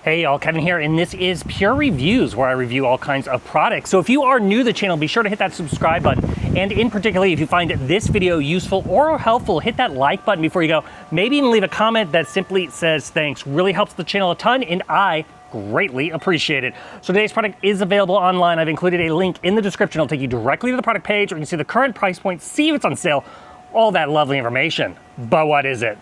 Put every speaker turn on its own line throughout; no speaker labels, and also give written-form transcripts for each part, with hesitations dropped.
Hey y'all, Kevin here, and this is Pure Reviews, where I review all kinds of products. So if you are new to the channel, be sure to hit that subscribe button. And in particular, if you find this video useful or helpful, hit that like button before you go. Maybe even leave a comment that simply says thanks. Really helps the channel a ton, and I greatly appreciate it. So today's product is available online. I've included a link in the description. It'll take you directly to the product page, where you can see the current price point, see if it's on sale, all that lovely information. But what is it?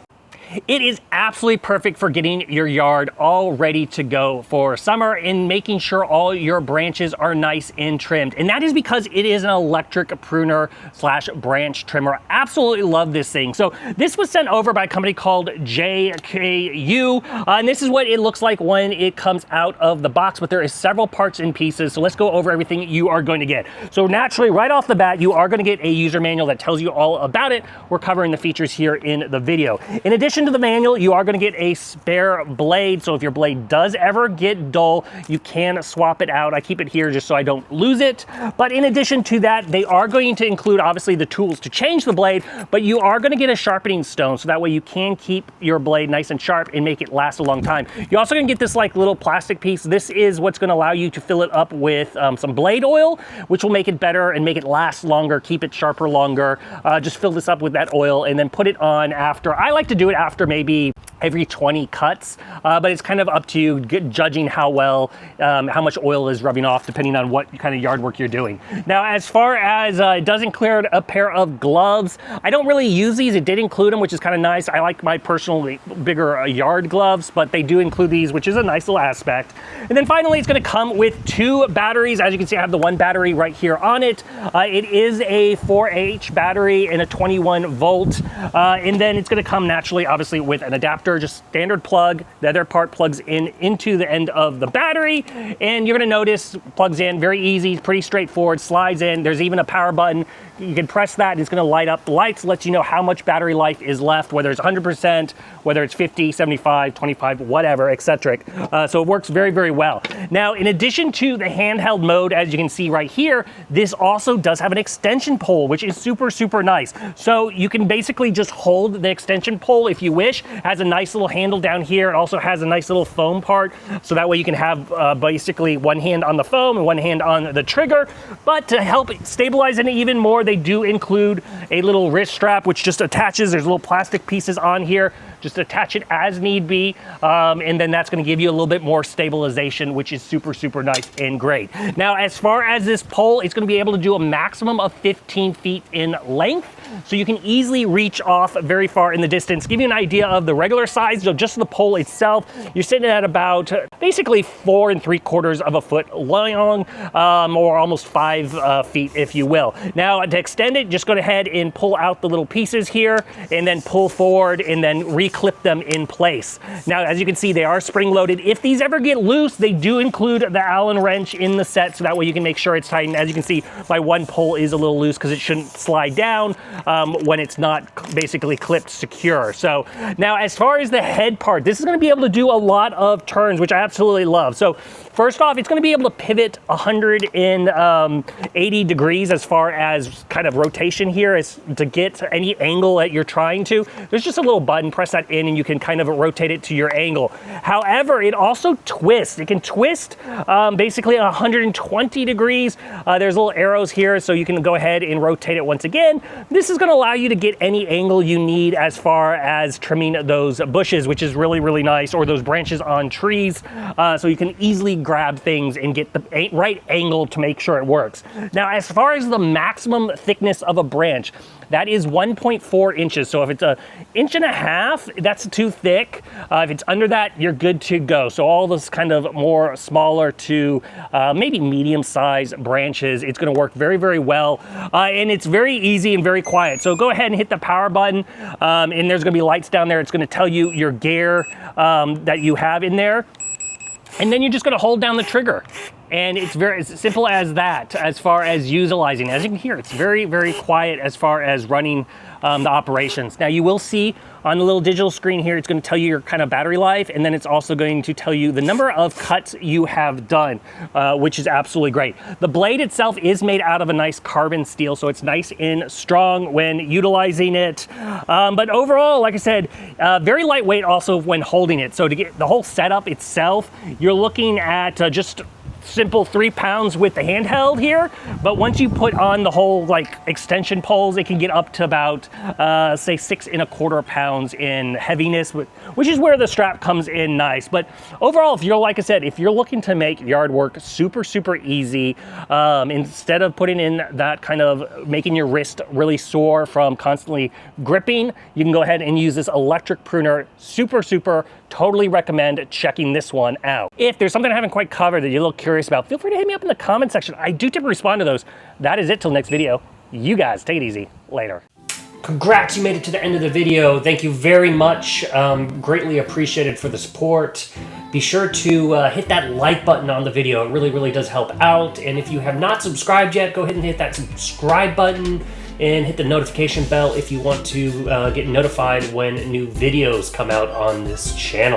It is absolutely perfect for getting your yard all ready to go for summer and making sure all your branches are nice and trimmed. And that is because it is an electric pruner slash branch trimmer. Absolutely love this thing. So this was sent over by a company called JKU, and this is what it looks like when it comes out of the box, but there is several parts and pieces. So let's go over everything you are going to get. So naturally, right off the bat, you are going to get a user manual that tells you all about it. We're covering the features here in the video. In addition to the manual, you are going to get a spare blade, so if your blade does ever get dull, you can swap it out. I keep it here just so I don't lose it. But in addition to that, they are going to include obviously the tools to change the blade, but you are going to get a sharpening stone, so that way you can keep your blade nice and sharp and make it last a long time. You're also going to get this like little plastic piece. This is what's going to allow you to fill it up with some blade oil, which will make it better and make it last longer, keep it sharper longer. Just fill this up with that oil and then put it on after. I like to do it after maybe every 20 cuts, but it's kind of up to you judging how well, how much oil is rubbing off depending on what kind of yard work you're doing. Now, as far as it does include a pair of gloves. I don't really use these. It did include them, which is kind of nice. I like my personally bigger yard gloves, but they do include these, which is a nice little aspect. And then finally, it's going to come with 2 batteries. As you can see, I have the one battery right here on it. It is a 4H battery and a 21 volt. And then it's going to come naturally, obviously, with an adapter, just standard plug. The other part plugs in into the end of the battery, and you're going to notice plugs in very easy, pretty straightforward, slides in. There's even a power button. You can press that and it's going to light up the lights, lets you know how much battery life is left, whether it's 100%, whether it's 50, 75, 25, whatever, etc. So it works very, very well. Now, in addition to the handheld mode, as you can see right here, this also does have an extension pole, which is super, super nice. So you can basically just hold the extension pole if you wish. It has a nice little handle down here. It also has a nice little foam part, so that way you can have basically one hand on the foam and one hand on the trigger. But to help stabilize it even more, they do include a little wrist strap, which just attaches. There's little plastic pieces on here. Just attach it as need be, and then that's going to give you a little bit more stabilization, which is super, super nice and great. Now, as far as this pole, it's going to be able to do a maximum of 15 feet in length, so you can easily reach off very far in the distance. Give you an idea of the regular size of just the pole itself, you're sitting at about basically 4 3/4 foot long, or almost 5 feet, if you will. Now, to extend it, just go ahead and pull out the little pieces here, and then pull forward, and then clip them in place. Now, as you can see, they are spring loaded. If these ever get loose, they do include the Allen wrench in the set, so that way you can make sure it's tightened. As you can see, my one pole is a little loose because it shouldn't slide down when it's not basically clipped secure. So now, as far as the head part, this is going to be able to do a lot of turns, which I absolutely love. So first off, it's going to be able to pivot 180 degrees as far as kind of rotation here, as to get any angle that you're trying to. There's just a little button, press that in, and you can kind of rotate it to your angle. However, it also twists. It can twist basically 120 degrees. There's little arrows here, so you can go ahead and rotate it once again. This is going to allow you to get any angle you need as far as trimming those bushes, which is really, really nice, or those branches on trees, so you can easily grab things and get the right angle to make sure it works. Now, as far as the maximum thickness of a branch, that is 1.4 inches. So if it's 1.5 inches, that's too thick. If it's under that, you're good to go. So all this kind of more smaller to maybe medium-sized branches, it's going to work very, very well. And it's very easy and very quiet. So go ahead and hit the power button, and there's going to be lights down there. It's going to tell you your gear that you have in there. And then you're just going to hold down the trigger. And it's very as simple as that, as far as utilizing. As you can hear, it's very, very quiet as far as running the operations. Now you will see on the little digital screen here, it's going to tell you your kind of battery life, and then it's also going to tell you the number of cuts you have done, which is absolutely great. The blade itself is made out of a nice carbon steel, so it's nice and strong when utilizing it. But overall, like I said, very lightweight also when holding it. So to get the whole setup itself, you're looking at just simple 3 pounds with the handheld here, but once you put on the whole like extension poles, it can get up to about say 6¼ pounds in heaviness, which is where the strap comes in nice. But overall, if you're, like I said, if you're looking to make yard work super easy, instead of putting in that kind of making your wrist really sore from constantly gripping, you can go ahead and use this electric pruner. Super totally recommend checking this one out. If there's something I haven't quite covered that you're a little curious about, feel free to hit me up in the comment section. I do typically respond to those. That is it till next video. You guys take it easy. Later. Congrats, you made it to the end of the video. Thank you very much. Greatly appreciated for the support. Be sure to hit that like button on the video. It really does help out. And if you have not subscribed yet, go ahead and hit that subscribe button and hit the notification bell if you want to get notified when new videos come out on this channel.